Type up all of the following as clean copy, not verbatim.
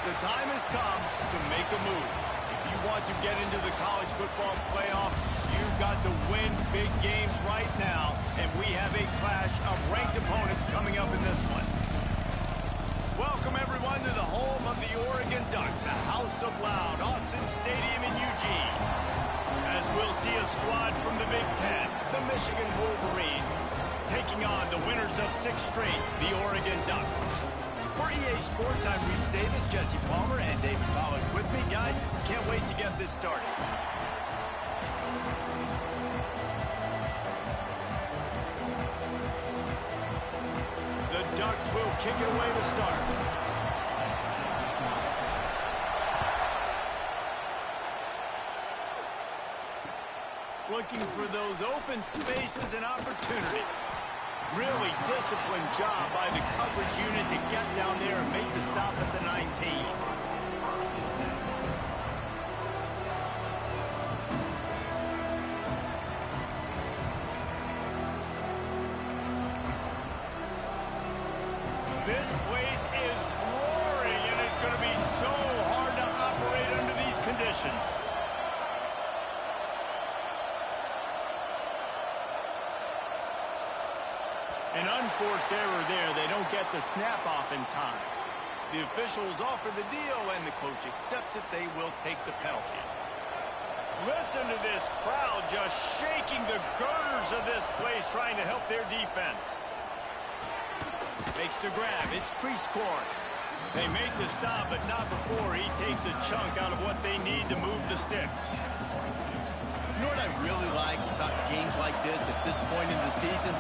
The time has come to make a move. If you want to get into the college football playoff, you've got to win big games right now, and we have a clash of ranked opponents coming up in this one. Welcome, everyone, to the home of the Oregon Ducks, the House of Loud, Autzen Stadium in Eugene. As we'll see a squad from the Big Ten, the Michigan Wolverines, taking on the winners of 6 straight, the Oregon Ducks. For EA Sports, I'm Reese Davis, Jesse Palmer, and David Pollack with me. Guys, can't wait to get this started. The Ducks will kick it away to start. Looking for those open spaces and opportunity. Really disciplined job by the coverage unit to get down there and make the stop at the 19. This place is roaring, and it's going to be so hard to operate under these conditions. An unforced error there. They don't get the snap off in time. The officials offer the deal, and the coach accepts it. They will take the penalty. Listen to this crowd just shaking the girders of this place, trying to help their defense. Makes the grab. It's crease corn. They make the stop, but not before he takes a chunk out of what they need to move the sticks. You know what I really like about games like this at this point in the season?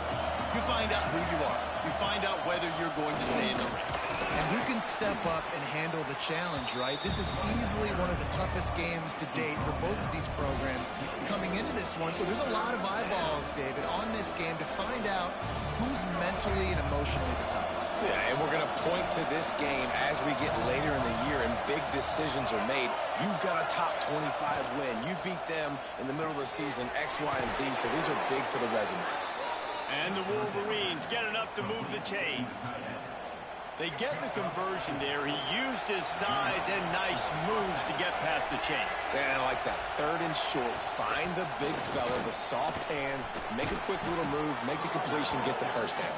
You find out who you are. You find out whether you're going to stay in the race. And who can step up and handle the challenge, right? This is easily one of the toughest games to date for both of these programs coming into this one. So there's a lot of eyeballs, David, on this game to find out who's mentally and emotionally the toughest. Yeah, and we're going to point to this game as we get later in the year and big decisions are made. You've got a top 25 win. You beat them in the middle of the season, X, Y, and Z, so these are big for the resume. And the Wolverines get enough to move the chains. They get the conversion there. He used his size and nice moves to get past the chains. And I like that. 3rd and short. Find the big fella, the soft hands, make a quick little move, make the completion, get the first down.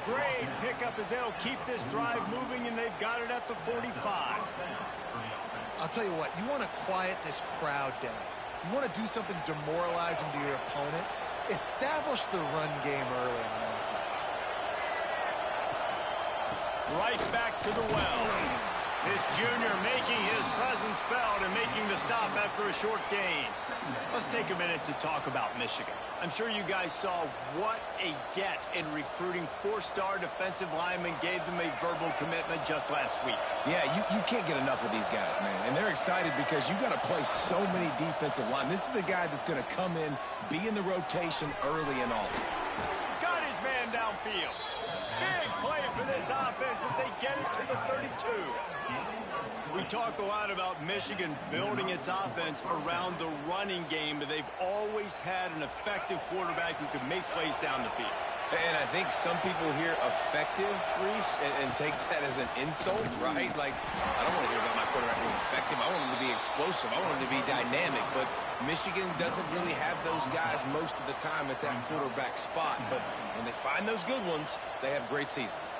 Great pickup as they'll keep this drive moving, and they've got it at the 45. I'll tell you what, you want to quiet this crowd down. You want to do something demoralizing to your opponent. Establish the run game early on offense. Right back to the well. This junior making his presence felt and making the stop after a short gain. Let's take a minute to talk about Michigan. I'm sure you guys saw what a get in recruiting. 4-star defensive linemen gave them a verbal commitment just last week. Yeah, you can't get enough of these guys, man. And they're excited because you got to play so many defensive line. This is the guy that's going to come in, be in the rotation early and often. Got his man downfield. Big play for this offense as they get it to the 32. We talk a lot about Michigan building its offense around the running game, but they've always had an effective quarterback who can make plays down the field. And I think some people hear effective, Reese, and take that as an insult, right? Like, I don't want to hear about my quarterback being effective. I want him to be explosive. I want him to be dynamic. But Michigan doesn't really have those guys most of the time at that quarterback spot. But when they find those good ones, they have great seasons.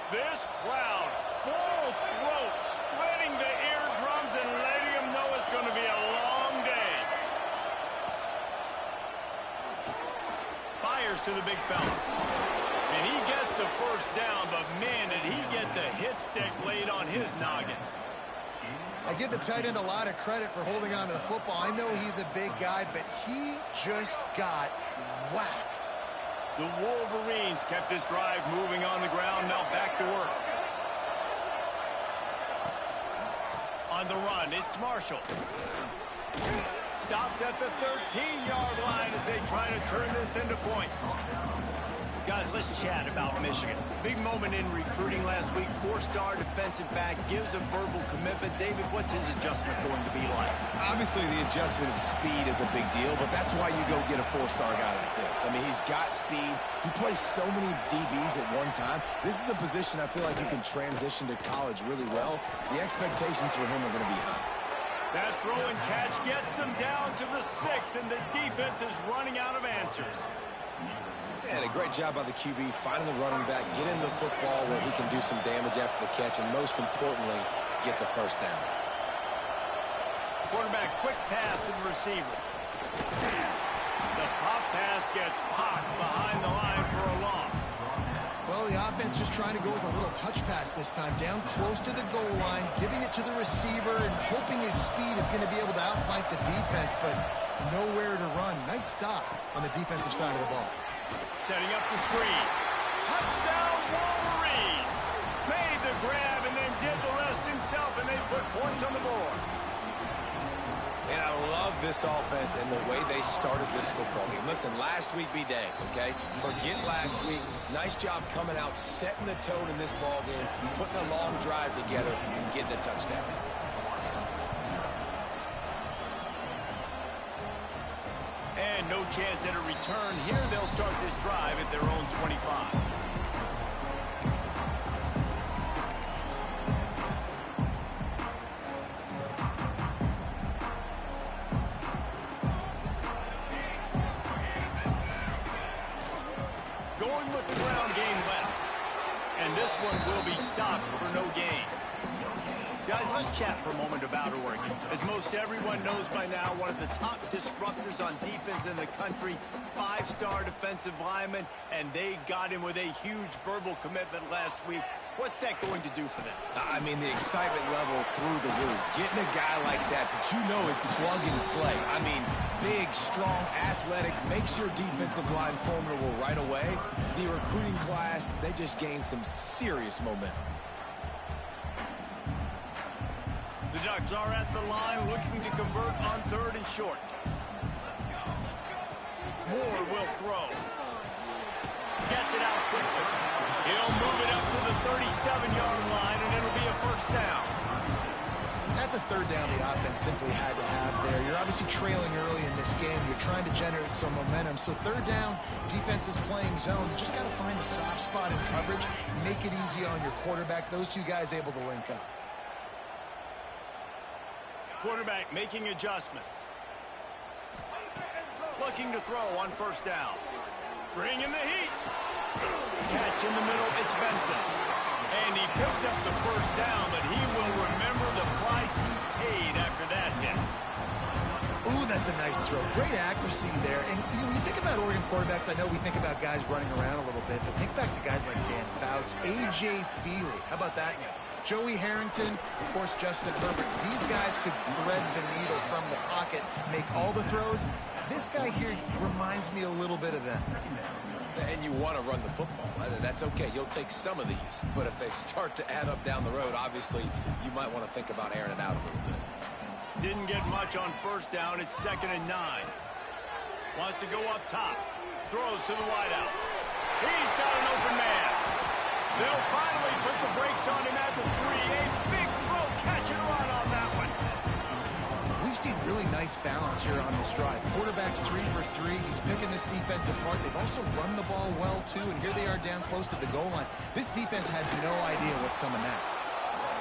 This crowd, full throat, splitting the eardrums and letting them know it's going to be a long day. Fires to the big fella. And he gets the first down, but man, did he get the hit stick laid on his noggin. I give the tight end a lot of credit for holding on to the football. I know he's a big guy, but he just got whacked. The Wolverines kept this drive moving on the ground. Now back to work. On the run, it's Marshall. Stopped at the 13-yard line as they try to turn this into points. Guys, let's chat about Michigan. Big moment in recruiting last week. Four-star defensive back gives a verbal commitment. David, what's his adjustment going to be like? Obviously, the adjustment of speed is a big deal, but that's why you go get a four-star guy like this. I mean, he's got speed. He plays so many DBs at one time. This is a position I feel like you can transition to college really well. The expectations for him are going to be high. That throw and catch gets them down to the 6, and the defense is running out of answers. And a great job by the QB, finding the running back, get him the football where he can do some damage after the catch, and most importantly, get the first down. Quarterback, quick pass to the receiver. The pop pass gets popped behind the line for a loss. Well, the offense just trying to go with a little touch pass this time, down close to the goal line, giving it to the receiver and hoping his speed is going to be able to outflank the defense, but nowhere to run. Nice stop on the defensive side of the ball. Setting up the screen. Touchdown, Wolverines! Made the grab and then did the rest himself, and they put points on the board. And I love this offense and the way they started this football game. Listen, last week be dang, okay? Forget last week. Nice job coming out, setting the tone in this ball game, putting a long drive together, and getting a touchdown. And no chance at a return here. They'll start this drive at their own 25. Going with the ground game left. And this one will be stopped for no gain. Guys, let's chat for a moment about Oregon. As most everyone knows by now, one of the top disruptors on defense in the country, five-star defensive lineman, and they got him with a huge verbal commitment last week. What's that going to do for them? I mean, the excitement level through the roof. Getting a guy like that you know is plug and play. I mean, big, strong, athletic, makes your defensive line formidable right away. The recruiting class, they just gained some serious momentum. The Ducks are at the line looking to convert on 3rd and short. Moore will throw. Gets it out quickly. He'll move it up to the 37-yard line, and it'll be a first down. That's a third down the offense simply had to have there. You're obviously trailing early in this game. You're trying to generate some momentum. So third down, defense is playing zone. You just got to find the soft spot in coverage, make it easy on your quarterback. Those two guys able to link up. Quarterback making adjustments. Looking to throw on first down. Bring in the heat. Catch in the middle, it's Benson. And he picks up the first down, but he will remember the price he paid after that hit. Ooh, that's a nice throw. Great accuracy there. And when you think about Oregon quarterbacks, I know we think about guys running around a little bit, but think back to guys like Dan Fouts, A.J. Feely. How about that name? Joey Harrington, of course, Justin Herbert. These guys could thread the needle from the pocket, make all the throws. This guy here reminds me a little bit of them. And you want to run the football. That's okay. You'll take some of these. But if they start to add up down the road, obviously, you might want to think about airing it out a little bit. Didn't get much on first down. It's 2nd and 9. Wants to go up top. Throws to the wideout. He's got an open man. They'll finally put the brakes on him at the 3. A big throw, catch and run on that one. We've seen really nice balance here on this drive. Quarterback's 3 for 3. He's picking this defense apart. They've also run the ball well, too, and here they are down close to the goal line. This defense has no idea what's coming next.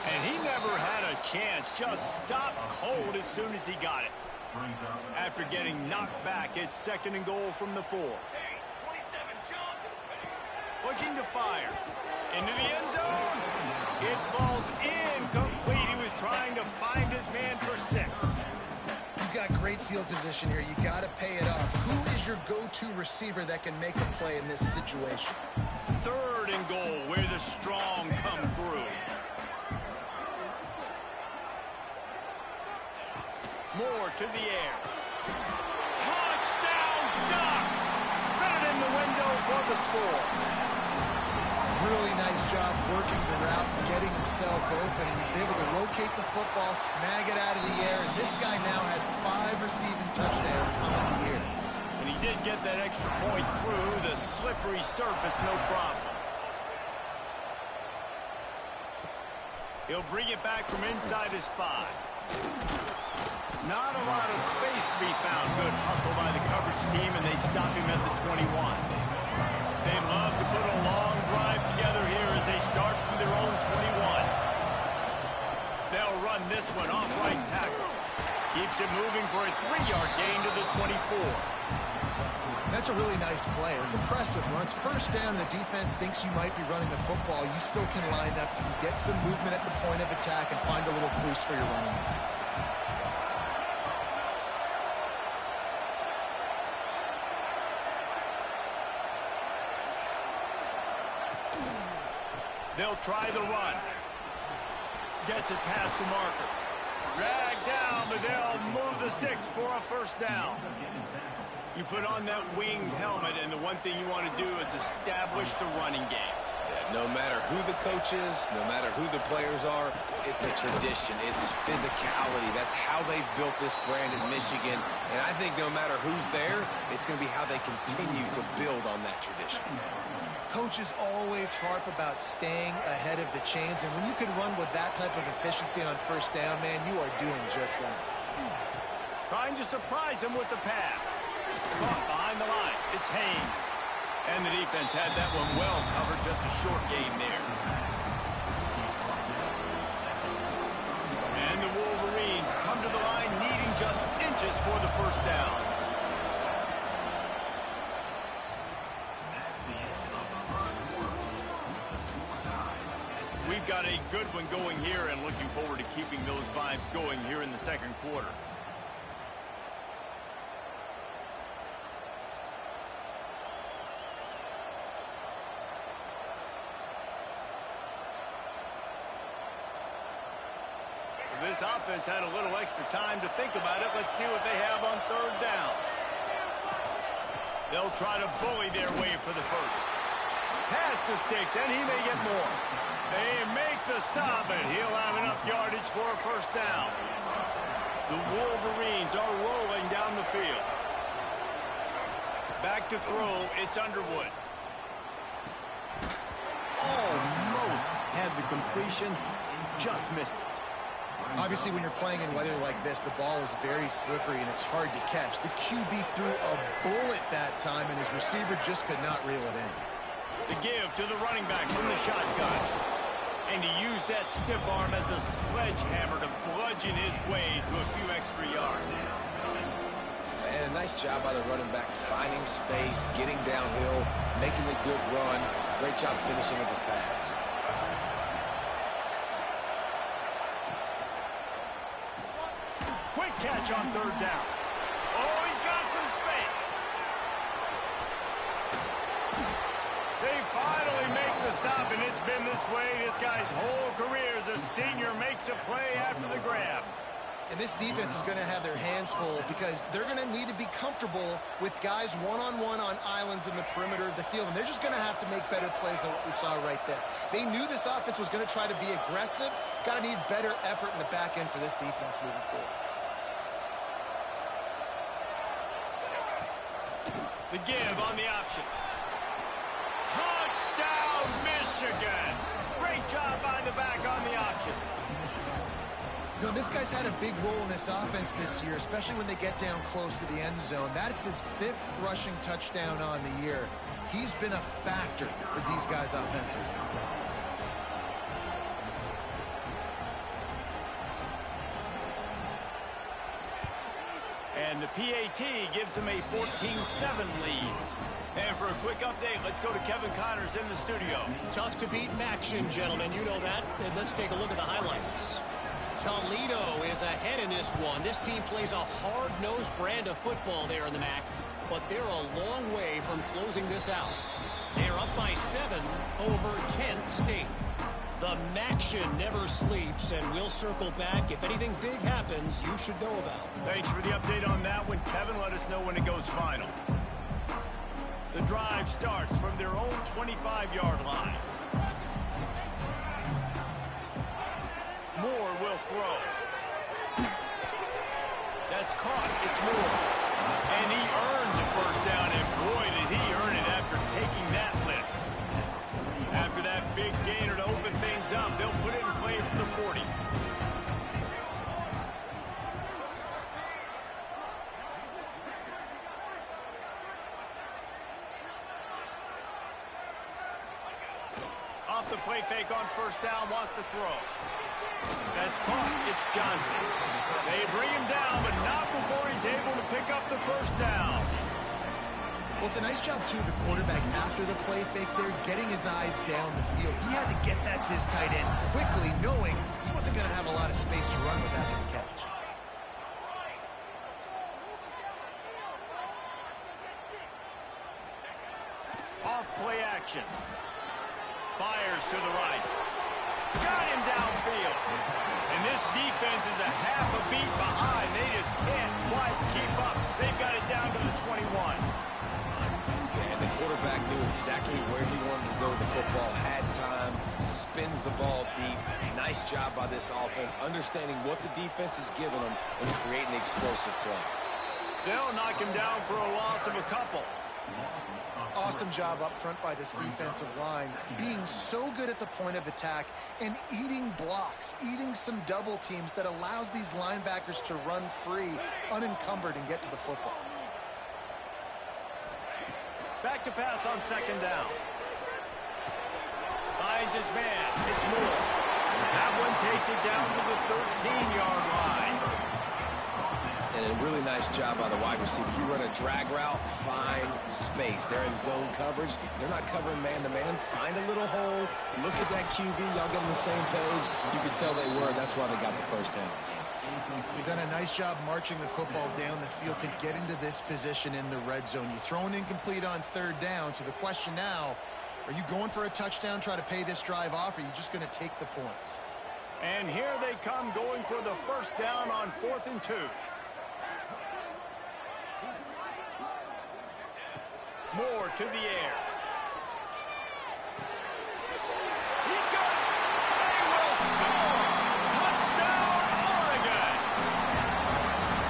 And he never had a chance. Just stopped cold as soon as he got it. After getting knocked back, it's 2nd and goal from the 4. Looking to fire. Into the end zone. It falls incomplete. He was trying to find his man for 6. You've got great field position here. You got to pay it off. Who is your go-to receiver that can make a play in this situation? 3rd and goal, where the strong come through. Moore to the air. Touchdown, Ducks! Fit it in the window for the score. Really nice job working the route, getting himself open, and he's able to locate the football, snag it out of the air, and this guy now has 5 receiving touchdowns on the year. And he did get that extra point through the slippery surface, no problem. He'll bring it back from inside his 5. Not a lot of space to be found. Good hustle by the coverage team, and they stop him at the 21. They love to put a long drive together here as they start from their own 21. They'll run this one off right tackle. Keeps it moving for a 3-yard gain to the 24. That's a really nice play. It's impressive. When it's first down, the defense thinks you might be running the football. You still can line up, you can get some movement at the point of attack, and find a little crease for your running back. They'll try the run. Gets it past the marker. Dragged down, but they'll move the sticks for a first down. You put on that winged helmet, and the one thing you want to do is establish the running game. No matter who the coach is, no matter who the players are, it's a tradition. It's physicality. That's how they've built this brand in Michigan. And I think no matter who's there, it's going to be how they continue to build on that tradition. Coaches always harp about staying ahead of the chains, and when you can run with that type of efficiency on first down, man, you are doing just that. Trying to surprise him with the pass. Caught behind the line. It's Haynes. And the defense had that one well covered, just a short gain there. And the Wolverines come to the line needing just inches for the first down. We've got a good one going here and looking forward to keeping those vibes going here in the second quarter. This offense had a little extra time to think about it. Let's see what they have on third down. They'll try to bully their way for the first. Past the sticks, and he may get more. They make the stop, and he'll have enough yardage for a first down. The Wolverines are rolling down the field. Back to throw, it's Underwood. Almost had the completion, just missed it. Obviously, when you're playing in weather like this, the ball is very slippery and it's hard to catch. The QB threw a bullet that time, and his receiver just could not reel it in. The give to the running back from the shotgun. And he used that stiff arm as a sledgehammer to bludgeon his way to a few extra yards. And a nice job by the running back, finding space, getting downhill, making a good run. Great job finishing with his pads. Quick catch on third down. Oh, he's got some space. They finally make the stop, and it's been this way this guy's whole career as a senior makes a play after the grab. And this defense is going to have their hands full because they're going to need to be comfortable with guys one-on-one on islands in the perimeter of the field, and they're just going to have to make better plays than what we saw right there. They knew this offense was going to try to be aggressive. Got to need better effort in the back end for this defense moving forward. The give on the option. Touchdown, Michigan! Great job by the back on the option. You know, this guy's had a big role in this offense this year, especially when they get down close to the end zone. That's his 5th rushing touchdown on the year. He's been a factor for these guys offensively. And the PAT gives them a 14-7 lead. And for a quick update, let's go to Kevin Connors in the studio. Tough to beat Maction, gentlemen. You know that. And let's take a look at the highlights. Toledo is ahead in this one. This team plays a hard-nosed brand of football there in the MAC, but they're a long way from closing this out. They're up by 7 over Kent State. The Maction never sleeps, and we'll circle back. If anything big happens, you should know about. Thanks for the update on that one, Kevin. Let us know when it goes final. The drive starts from their own 25-yard line. Moore will throw. That's caught. It's Moore. And he earns a first down, and boy, did he earn it after taking that lift. After that big gainer to open things up, they'll put it in play from the 40. Off the play fake on first down, wants to throw. That's caught. It's Johnson. They bring him down, but not before he's able to pick up the first down. Well, it's a nice job, too, of the quarterback after the play fake there, getting his eyes down the field. He had to get that to his tight end quickly, knowing he wasn't going to have a lot of space to run with after the catch. Off play action. Fires to the right. Got him downfield. And this defense is a half a beat behind. They just can't quite keep up. They've got it down to the 21. And the quarterback knew exactly where he wanted to go with the football, had time, spins the ball deep. Nice job by this offense, understanding what the defense is giving them and creating explosive play. They'll knock him down for a loss of a couple. Awesome job up front by this defensive line, being so good at the point of attack and eating blocks, eating some double teams that allows these linebackers to run free, unencumbered, and get to the football. Back to pass on second down. Finds his man. It's Moore. That one takes it down to the 13-yard line. And a really nice job by the wide receiver. You run a drag route, find space. They're in zone coverage. They're not covering man-to-man. Find a little hole. Look at that QB. Y'all get on the same page. You can tell they were. That's why they got the first down. They've done a nice job marching the football down the field to get into this position in the red zone. You throw an incomplete on third down, so the question now, are you going for a touchdown, try to pay this drive off, or are you just going to take the points? And here they come going for the first down on 4th and 2. Moore to the air. He's got it. They will score. Touchdown, Oregon.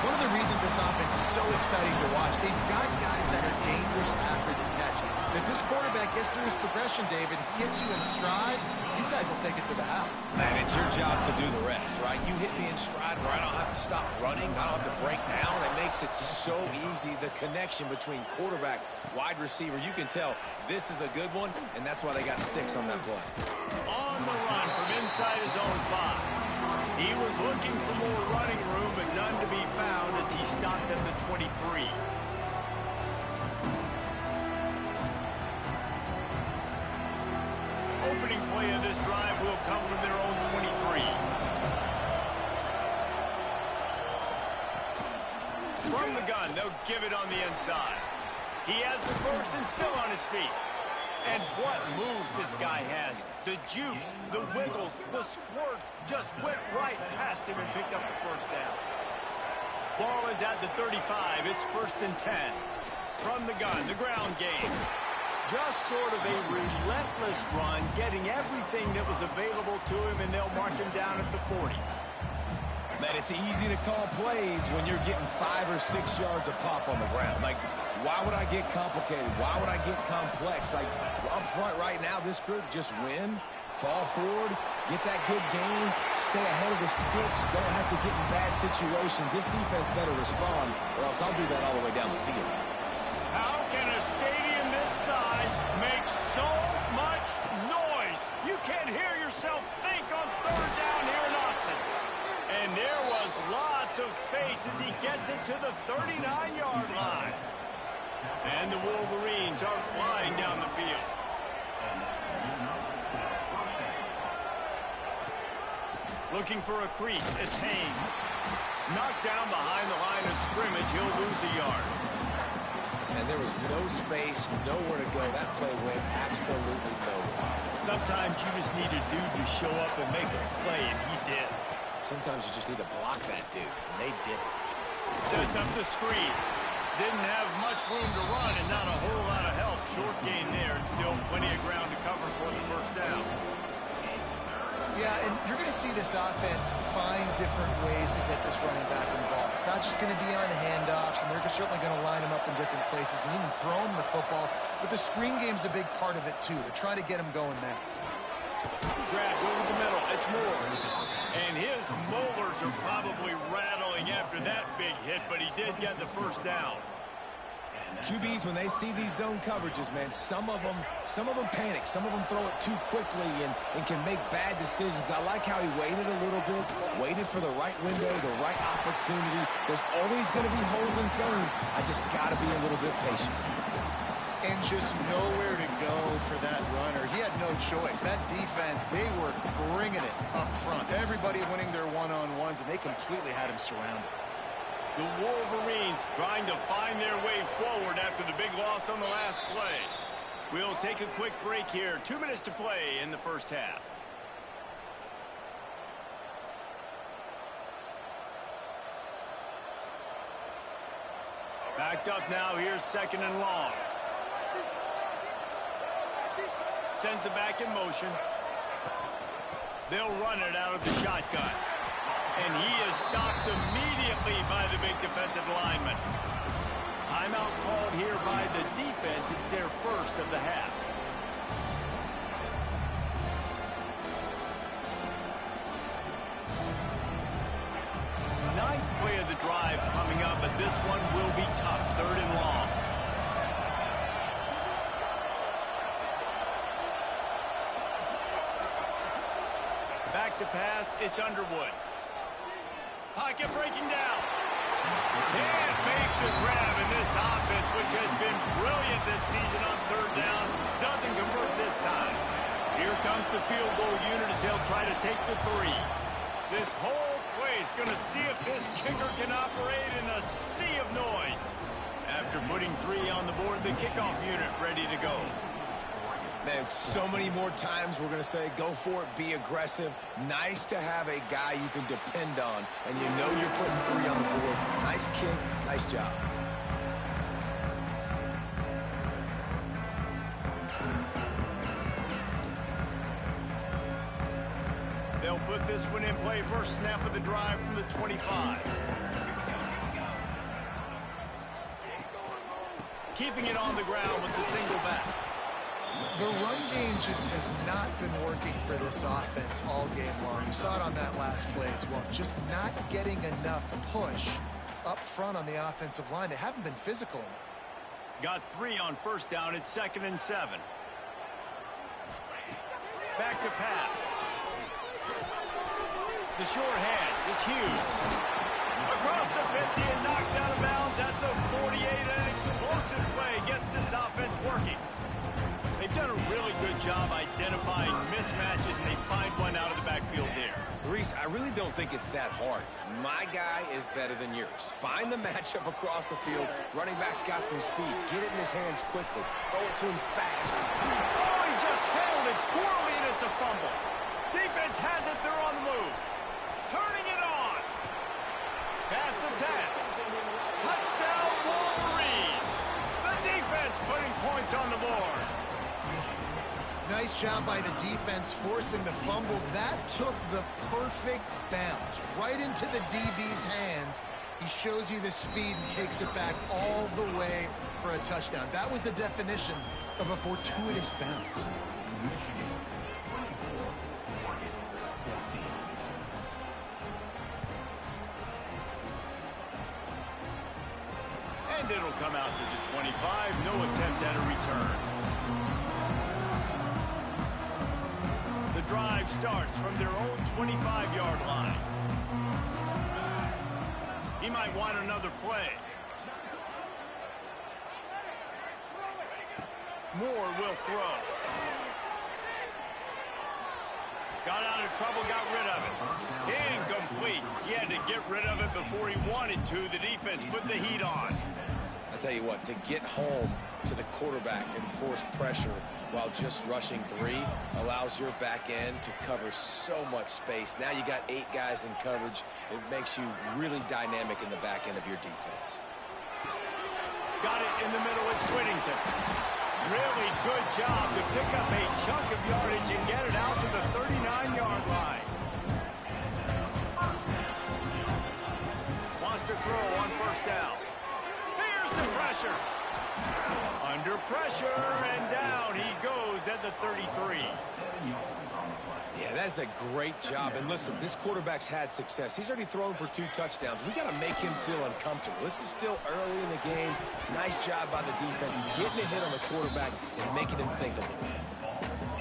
One of the reasons this offense is so exciting to watch, they've got guys that are dangerous after the catch. If this quarterback gets through his progression, David, he hits you in stride, these guys will take it to the house. Man, it's your job to do the rest, right? You hit me in stride where I don't have to stop running. I don't have to break down. It makes it so easy. The connection between quarterback, wide receiver, you can tell this is a good one, and that's why they got 6 on that play. On the run from inside his own 5. He was looking for more running room, but none to be found as he stopped at the 23. Opening play of this drive will come from their own 23. From the gun, they'll give it on the inside. He has the first and still on his feet. And what moves this guy has. The jukes, the wiggles, the squirts just went right past him and picked up the first down. Ball is at the 35. It's 1st and 10. From the gun, the ground game. Just sort of a relentless run, getting everything that was available to him, and they'll mark him down at the 40. Man, it's easy to call plays when you're getting 5 or 6 yards of pop on the ground. Like, why would I get complicated? Why would I get complex? Like, up front right now, this group just win, fall forward, get that good game, stay ahead of the sticks, don't have to get in bad situations. This defense better respond, or else I'll do that all the way down the field. How can a stadium this size make so much noise? You can't hear yourself think on third down here in Austin. And there was lots of space as he gets it to the 39-yard line. And the Wolverines are flying down the field. Looking for a crease, it's Haynes. Knocked down behind the line of scrimmage, he'll lose a yard. And there was no space, nowhere to go. That play went absolutely nowhere. Sometimes you just need a dude to show up and make a play, and he did. Sometimes you just need to block that dude, and they did it. Sets up the screen. Didn't have much room to run and not a whole lot of help. Short gain there and still plenty of ground to cover for the first down. Yeah, and you're going to see this offense find different ways to get this running back involved. It's not just going to be on handoffs, and they're certainly going to line them up in different places and even throw them the football. But the screen game's a big part of it, too. They're trying to get them going there. Grab over the middle. It's Moore. And his molars are probably rattling after that big hit, but he did get the first down. QBs, when they see these zone coverages, man, some of them panic. Some of them throw it too quickly and can make bad decisions. I like how he waited a little bit, waited for the right window, the right opportunity. There's always going to be holes in zones. I just got to be a little bit patient. And just nowhere to go for that runner. He had no choice. That defense, they were bringing it up front. Everybody winning their one-on-ones, and they completely had him surrounded. The Wolverines trying to find their way forward after the big loss on the last play. We'll take a quick break here. 2 minutes to play in the first half. Backed up now. Here's second and long. Sends it back in motion. They'll run it out of the shotgun. And he is stopped immediately by the big defensive lineman. Timeout called here by the defense. It's their first of the half. Ninth play of the drive coming up, but this one will be tough. Third and long. Back to pass. It's Underwood. Pocket breaking down. Can't make the grab in this offense, which has been brilliant this season on third down. Doesn't convert this time. Here comes the field goal unit as they'll try to take the 3. This whole place going to see if this kicker can operate in a sea of noise. After putting 3 on the board, the kickoff unit ready to go. Man, so many more times we're going to say, go for it, be aggressive. Nice to have a guy you can depend on, and you know you're putting 3 on the board. Nice kick, nice job. They'll put this one in play. First snap of the drive from the 25. Keeping it on the ground with the single back. The run game just has not been working for this offense all game long. We saw it on that last play as well. Just not getting enough push up front on the offensive line. They haven't been physical enough. Got 3 on first down. It's 2nd and 7. Back to pass. The short hands. It's Hughes. Across the 50 and knocked out of bounds at the 48. An explosive play gets this offense working. They've done a really good job identifying mismatches, and they find one out of the backfield there. Reese, I really don't think it's that hard. My guy is better than yours. Find the matchup across the field. Running back's got some speed. Get it in his hands quickly. Throw it to him fast. Oh, he just handled it poorly, and it's a fumble. Defense has it. They're on the move. Turning it on. Pass the 10. Touchdown, Wolverines. The defense putting points on the board. Nice job by the defense forcing the fumble. That took the perfect bounce right into the DB's hands. He shows you the speed and takes it back all the way for a touchdown. That was the definition of a fortuitous bounce. And it'll come out to the 25. No attempt at a return. The drive starts from their own 25-yard line. He might want another play. Moore will throw. Got out of trouble, got rid of it. Incomplete. He had to get rid of it before he wanted to. The defense put the heat on. I'll tell you what, to get home to the quarterback and force pressure while just rushing 3 allows your back end to cover so much space. Now you got 8 guys in coverage. It makes you really dynamic in the back end of your defense. Got it in the middle. It's Whittington. Really good job to pick up a chunk of yardage and get it out to the 39-yard line. Wants to to throw on first down. Here's the pressure. Under pressure, and down he goes at the 33. Yeah, that's a great job. And listen, this quarterback's had success. He's already thrown for 2 touchdowns. We got to make him feel uncomfortable. This is still early in the game. Nice job by the defense, getting a hit on the quarterback and making him think a little bit.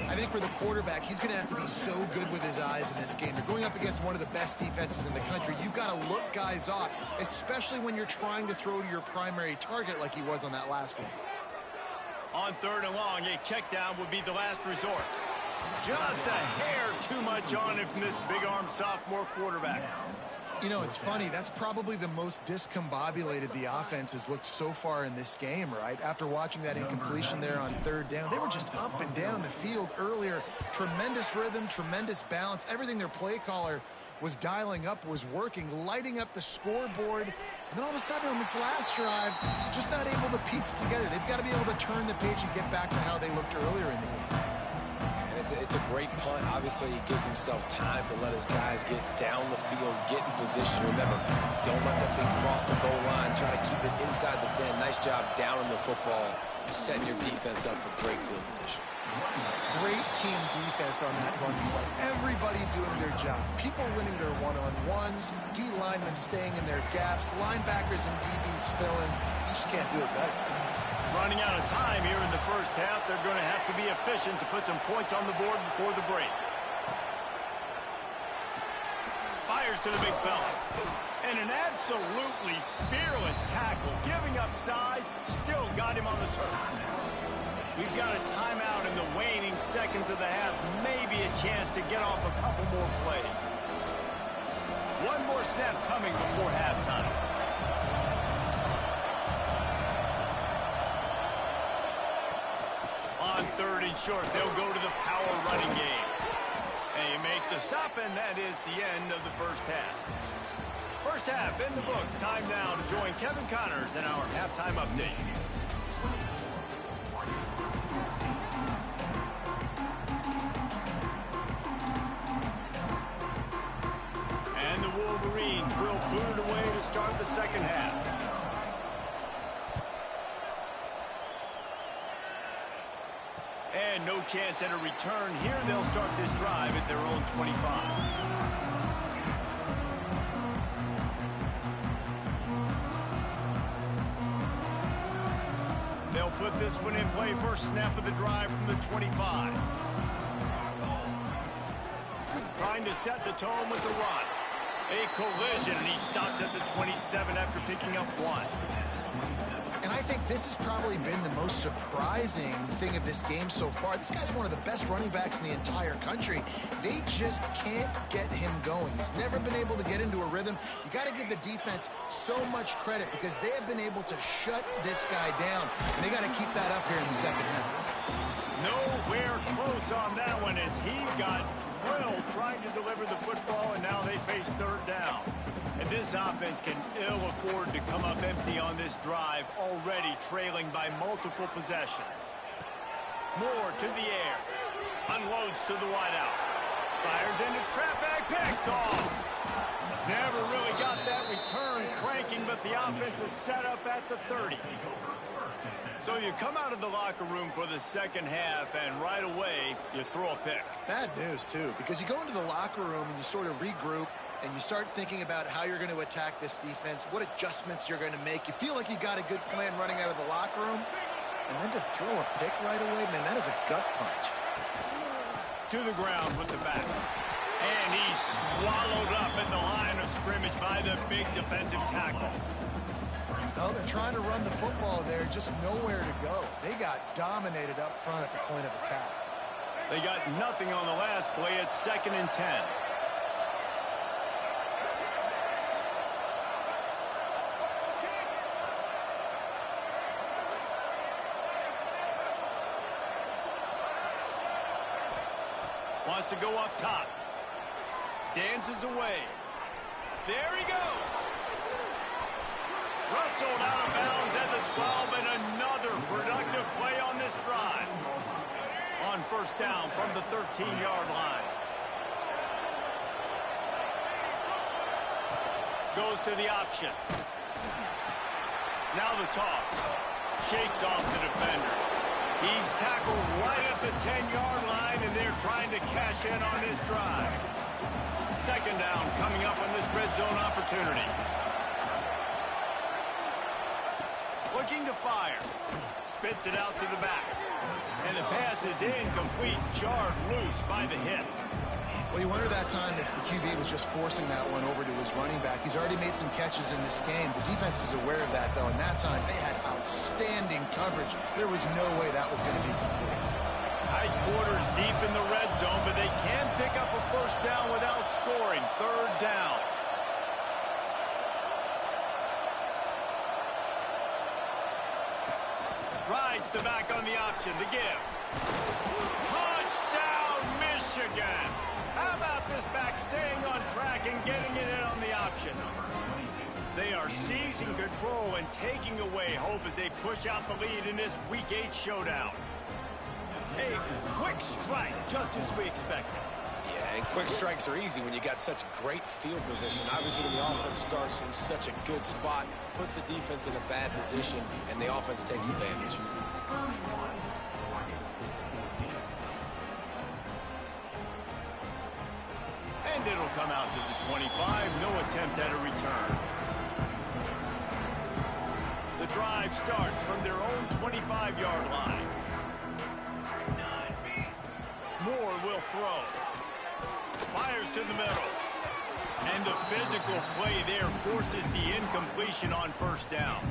I think for the quarterback, he's going to have to be so good with his eyes in this game. You're going up against one of the best defenses in the country. You've got to look guys off, especially when you're trying to throw to your primary target like he was on that last one. On 3rd and long, a check down would be the last resort. Just a hair too much on it from this big-arm sophomore quarterback. You know, it's funny. That's probably the most discombobulated the offense has looked so far in this game, right? After watching that incompletion there on 3rd down, they were just up and down the field earlier. Tremendous rhythm, tremendous balance. Everything their play caller was dialing up was working, lighting up the scoreboard. And then all of a sudden on this last drive, just not able to piece it together. They've got to be able to turn the page and get back to how they looked earlier in the game. It's a great punt. Obviously, he gives himself time to let his guys get down the field, get in position. Remember, don't let that thing cross the goal line. Try to keep it inside the 10. Nice job down in the football, setting your defense up for great field position. Great team defense on that run play. Everybody doing their job. People winning their one-on-ones, D linemen staying in their gaps, linebackers and DBs filling. You just can't do it better. Running out of time here in the first half. They're going to have to be efficient to put some points on the board before the break. Fires to the big fella. And an absolutely fearless tackle. Giving up size, still got him on the turf. We've got a timeout in the waning seconds of the half. Maybe a chance to get off a couple more plays. One more snap coming before halftime. On 3rd and short, they'll go to the power running game. And you make the stop, and that is the end of the first half. First half in the books. Time now to join Kevin Connors in our halftime update. And the Wolverines will boot it away to start the second half. And no chance at a return here. They'll start this drive at their own 25. They'll put this one in play. First snap of the drive from the 25. Trying to set the tone with the run. A collision, and he stopped at the 27 after picking up 1. And I think this has probably been the most surprising thing of this game so far. This guy's one of the best running backs in the entire country. They just can't get him going. He's never been able to get into a rhythm. You got to give the defense so much credit because they have been able to shut this guy down. And they got to keep that up here in the second half. Nowhere close on that one as he got drilled trying to deliver the football, and now they face 3rd down. And this offense can ill afford to come up empty on this drive, already trailing by multiple possessions. Moore to the air. Unloads to the wideout. Fires into traffic. Picked off. Never really got that return cranking, but the offense is set up at the 30. So you come out of the locker room for the second half, and right away, you throw a pick. Bad news, too, because you go into the locker room and you sort of regroup, and you start thinking about how you're going to attack this defense, what adjustments you're going to make. You feel like you got a good plan running out of the locker room, and then to throw a pick right away, man, that is a gut punch. To the ground with the back. And he's swallowed up in the line of scrimmage by the big defensive tackle. Well, they're trying to run the football there, just nowhere to go. They got dominated up front at the point of attack. They got nothing on the last play. It's 2nd and 10. Wants to go up top. Dances away. There he goes. Rustled out of bounds at the 12, and another productive play on this drive. On first down from the 13-yard line. Goes to the option. Now the toss. Shakes off the defender. He's tackled right at the 10-yard line, and they're trying to cash in on this drive. Second down coming up on this red zone opportunity. Looking to fire. Spits it out to the back. And the pass is incomplete, jarred loose by the hit. Well, you wonder that time if the QB was just forcing that one over to his running back. He's already made some catches in this game. The defense is aware of that, though, and that time they had outstanding coverage. There was no way that was going to be complete. High quarters deep in the red zone, but they can pick up a first down without scoring. Third down. Rides the back on the option to give. Touchdown, Michigan! How about this back staying on track and getting it in on the option? They are seizing control and taking away hope as they push out the lead in this Week 8 showdown. A quick strike, just as we expected. Yeah, and quick strikes are easy when you got such great field position. Obviously, when the offense starts in such a good spot, puts the defense in a bad position, and the offense takes advantage. And it'll come out to the 25. No attempt at a return. The drive starts from their own 25-yard line. Moore will throw. Fires to the middle. And the physical play there forces the incompletion on first down.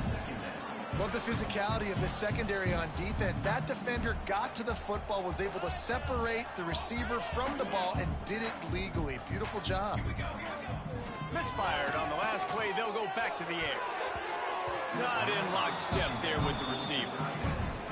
Love the physicality of the secondary on defense. That defender got to the football, was able to separate the receiver from the ball, and did it legally. Beautiful job. Misfired on the last play. They'll go back to the air. Not in lockstep there with the receiver.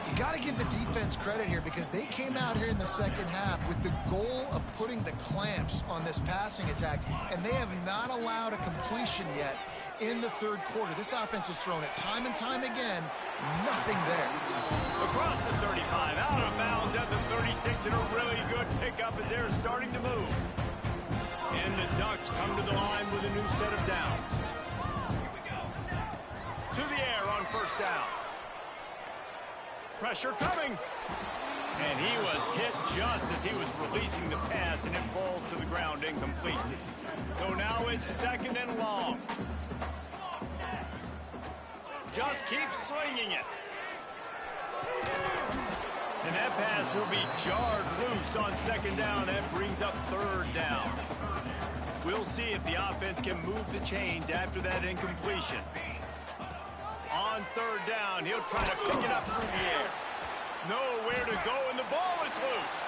You got to give the defense credit here because they came out here in the second half with the goal of putting the clamps on this passing attack, and they have not allowed a completion yet in the third quarter. This offense has thrown it time and time again. Nothing there. Across the 35, out of bounds at the 36, and a really good pickup as they're starting to move. And the Ducks come to the line with a new set of downs. To the air on first down. Pressure coming. And he was hit just as he was releasing the pass, and it falls to the ground incomplete. So now it's second and long. Just keep swinging it. And that pass will be jarred loose on second down. That brings up third down. We'll see if the offense can move the chains after that incompletion. On third down, he'll try to pick it up through the air. Nowhere to go, and the ball is loose.